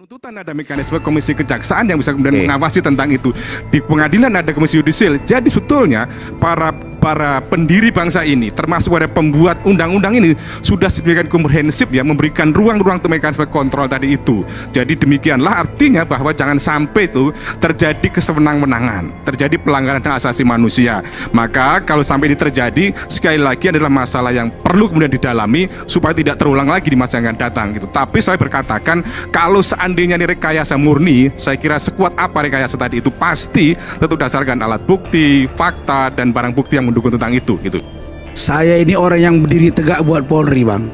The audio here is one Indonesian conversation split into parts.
Penuntutan ada mekanisme komisi kejaksaan yang bisa kemudian mengawasi tentang itu. Di pengadilan ada komisi yudisial. Jadi sebetulnya para pendiri bangsa ini, termasuk pada pembuat undang-undang ini, sudah sedemikian komprehensif ya, memberikan ruang-ruang untuk mekanisme kontrol tadi itu. Jadi demikianlah artinya bahwa jangan sampai itu terjadi kesewenang-wenangan, terjadi pelanggaran hak asasi manusia. Maka kalau sampai ini terjadi, sekali lagi adalah masalah yang perlu kemudian didalami supaya tidak terulang lagi di masa yang akan datang gitu. Tapi saya berkatakan kalau seandainya ini rekayasa murni, saya kira sekuat apa rekayasa tadi itu pasti tentu dasarkan alat bukti, fakta, dan barang bukti yang mendukung tentang itu gitu. Saya ini orang yang berdiri tegak buat Polri, Bang.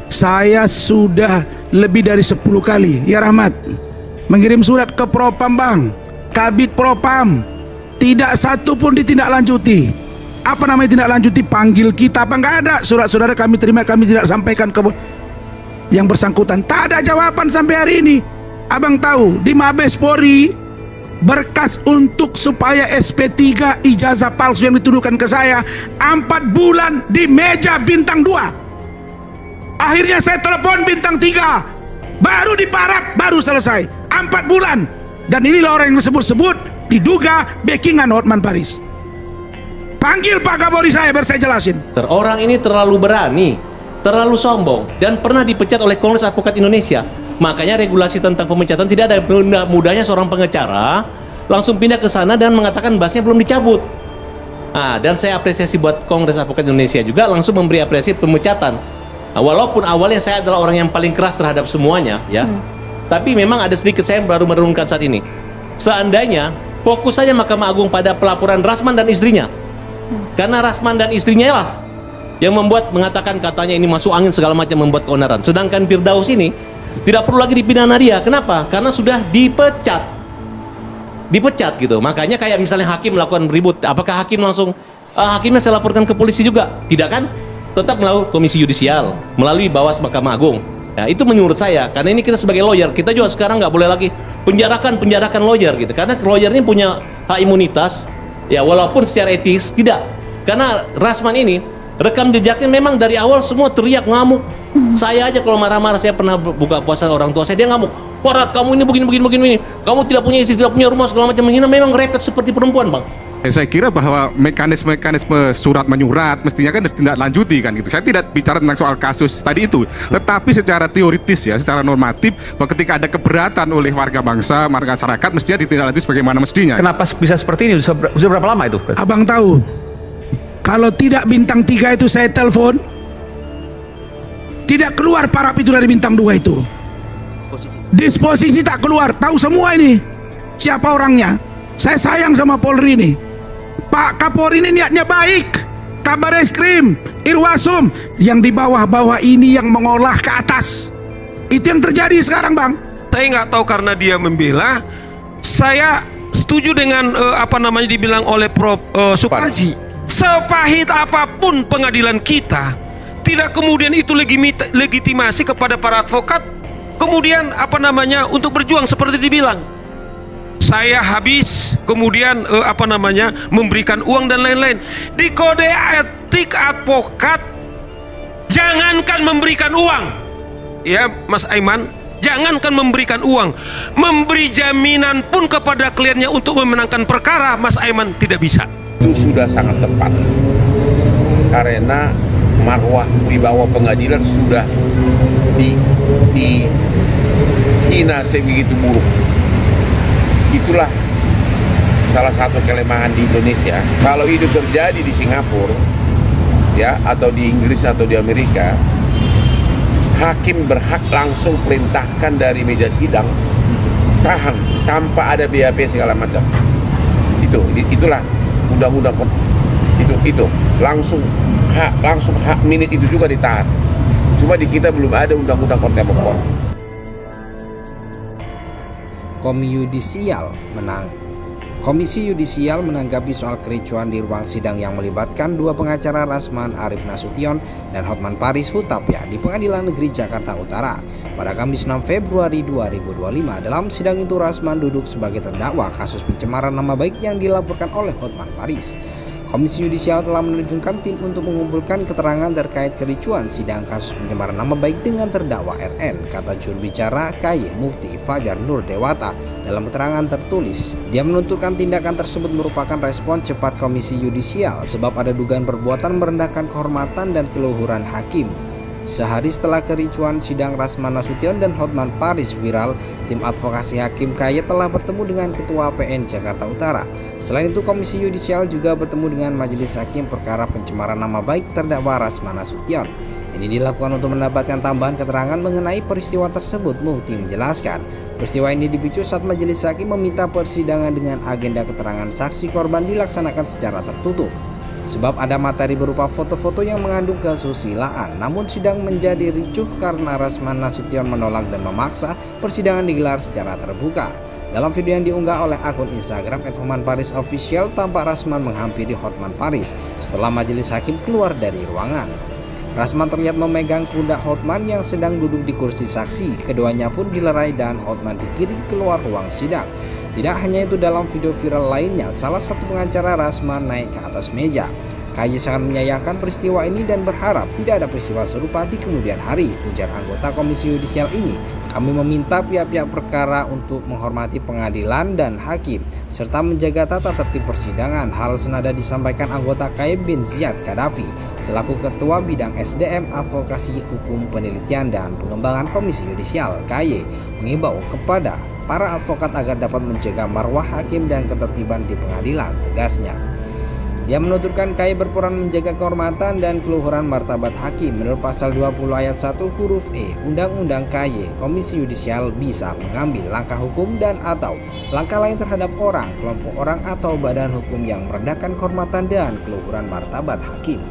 Saya sudah lebih dari 10 kali, ya Rahmat, mengirim surat ke Propam, Bang, Kabid Propam. Tidak satu pun ditindaklanjuti. Apa namanya tindak lanjuti? Panggil kita apa? Nggak ada. Surat-saudara kami terima, kami tidak sampaikan ke yang bersangkutan. Tak ada jawaban sampai hari ini. Abang tahu di Mabes Polri berkas untuk supaya SP3 ijazah palsu yang dituduhkan ke saya 4 bulan di meja bintang 2. Akhirnya saya telepon bintang 3, baru diparap, baru selesai 4 bulan. Dan inilah orang yang disebut-sebut diduga backingan Hotman Paris. Panggil Pak Kapolri saya, biar saya jelasin. Orang ini terlalu berani, terlalu sombong, dan pernah dipecat oleh Kongres Advokat Indonesia. Makanya regulasi tentang pemecatan tidak ada. Mudahnya seorang pengacara langsung pindah ke sana dan mengatakan bahasnya belum dicabut. Dan saya apresiasi buat Kongres Advokat Indonesia juga langsung memberi apresiasi pemecatan. Walaupun awalnya saya adalah orang yang paling keras terhadap semuanya, ya. Tapi memang ada sedikit saya baru merenungkan saat ini. Seandainya fokus saja Mahkamah Agung pada pelaporan Rasman dan istrinya. Karena Rasman dan istrinya lah yang mengatakan katanya ini masuk angin segala macam, membuat keonaran. Sedangkan Firdaus ini tidak perlu lagi dipidana dia. Kenapa? Karena sudah dipecat gitu. Makanya kayak misalnya hakim melakukan ribut, apakah hakim langsung hakimnya saya laporkan ke polisi juga? Tidak kan? Tetap melalui komisi yudisial, melalui Bawas Mahkamah Agung. Ya, itu menurut saya. Karena ini kita sebagai lawyer, kita juga sekarang nggak boleh lagi penjarakan lawyer gitu. Karena lawyer ini punya hak imunitas. Ya, walaupun secara etis tidak. Karena Rasman ini rekam jejaknya memang dari awal semua teriak, ngamuk. Saya aja kalau marah-marah, saya pernah buka puasa orang tua saya, dia ngamuk. Warat, kamu ini begini. Kamu tidak punya istri, tidak punya rumah, segala macam, menghina. Memang repot seperti perempuan, Bang. Saya kira bahwa mekanisme surat menyurat mestinya kan ditindaklanjuti kan gitu. Saya tidak bicara tentang soal kasus tadi itu, tetapi secara teoritis ya, secara normatif, bahwa ketika ada keberatan oleh warga bangsa, masyarakat, mestinya ditindaklanjuti sebagaimana mestinya. Kenapa bisa seperti ini? Sudah berapa lama itu? Abang tahu, kalau tidak bintang 3 itu saya telepon, tidak keluar parap itu dari bintang 2 itu. Disposisi tak keluar, tahu semua ini siapa orangnya. Saya sayang sama Polri ini. Pak Kapolri ini niatnya baik. Kabareskrim, Irwasum, yang di bawah-bawah ini yang mengolah ke atas. Itu yang terjadi sekarang, Bang. Saya nggak tahu karena dia membela. Saya setuju dengan apa namanya dibilang oleh Prof. Suparji. Sepahit apapun pengadilan kita, tidak kemudian itu legitimasi kepada para advokat. Kemudian apa namanya untuk berjuang seperti dibilang. Saya habis kemudian apa namanya memberikan uang dan lain-lain. Di kode etik advokat jangankan memberikan uang, ya Mas Aiman, jangankan memberikan uang, memberi jaminan pun kepada kliennya untuk memenangkan perkara, Mas Aiman, tidak bisa. Itu sudah sangat tepat karena marwah wibawa pengadilan sudah dihina sebegitu buruk. Itulah salah satu kelemahan di Indonesia. Kalau itu terjadi di Singapura, ya, atau di Inggris atau di Amerika, hakim berhak langsung perintahkan dari meja sidang tahan tanpa ada BAP segala macam. Itulah undang-undang itu langsung hak minit itu juga ditahan. Cuma di kita belum ada undang-undang kontemporer. Komisi Yudisial menanggapi soal kericuan di ruang sidang yang melibatkan 2 pengacara Rasman Arif Nasution dan Hotman Paris Hutapea di Pengadilan Negeri Jakarta Utara pada Kamis 6 Februari 2025. Dalam sidang itu Rasman duduk sebagai terdakwa kasus pencemaran nama baik yang dilaporkan oleh Hotman Paris. Komisi Yudisial telah menerjunkan tim untuk mengumpulkan keterangan terkait kericuan sidang kasus pencemaran nama baik dengan terdakwa RN, kata juru bicara KY Mukti Fajar Nur Dewata dalam keterangan tertulis. Dia menuturkan tindakan tersebut merupakan respon cepat Komisi Yudisial sebab ada dugaan perbuatan merendahkan kehormatan dan keluhuran hakim. Sehari setelah kericuan sidang Rasman Nasution dan Hotman Paris viral, tim advokasi hakim KY telah bertemu dengan Ketua PN Jakarta Utara. Selain itu, Komisi Yudisial juga bertemu dengan Majelis Hakim perkara pencemaran nama baik terdakwa Rasman Nasution. Ini dilakukan untuk mendapatkan tambahan keterangan mengenai peristiwa tersebut. Mukti menjelaskan, peristiwa ini dipicu saat Majelis Hakim meminta persidangan dengan agenda keterangan saksi korban dilaksanakan secara tertutup. Sebab ada materi berupa foto-foto yang mengandung kesusilaan. Namun sidang menjadi ricuh karena Rasman Nasution menolak dan memaksa persidangan digelar secara terbuka. Dalam video yang diunggah oleh akun Instagram @HotmanParisOfficial, tampak Rasman menghampiri Hotman Paris setelah majelis hakim keluar dari ruangan. Rasman terlihat memegang pundak Hotman yang sedang duduk di kursi saksi. Keduanya pun dilerai dan Hotman digiring keluar ruang sidang. Tidak hanya itu, dalam video viral lainnya, salah satu pengacara Rasman naik ke atas meja. KY sangat menyayangkan peristiwa ini dan berharap tidak ada peristiwa serupa di kemudian hari. Ujar anggota Komisi Yudisial ini, kami meminta pihak-pihak perkara untuk menghormati pengadilan dan hakim, serta menjaga tata tertib persidangan. Hal senada disampaikan anggota KY bin Ziyad Qaddafi, selaku Ketua Bidang SDM Advokasi Hukum Penelitian dan Pengembangan Komisi Yudisial. KY mengimbau kepada para advokat agar dapat menjaga marwah hakim dan ketertiban di pengadilan, tegasnya. Dia menuturkan KY berperan menjaga kehormatan dan keluhuran martabat hakim. Menurut pasal 20 ayat 1 huruf E Undang-Undang KY, Komisi Yudisial bisa mengambil langkah hukum dan atau langkah lain terhadap orang, kelompok orang atau badan hukum yang merendahkan kehormatan dan keluhuran martabat hakim.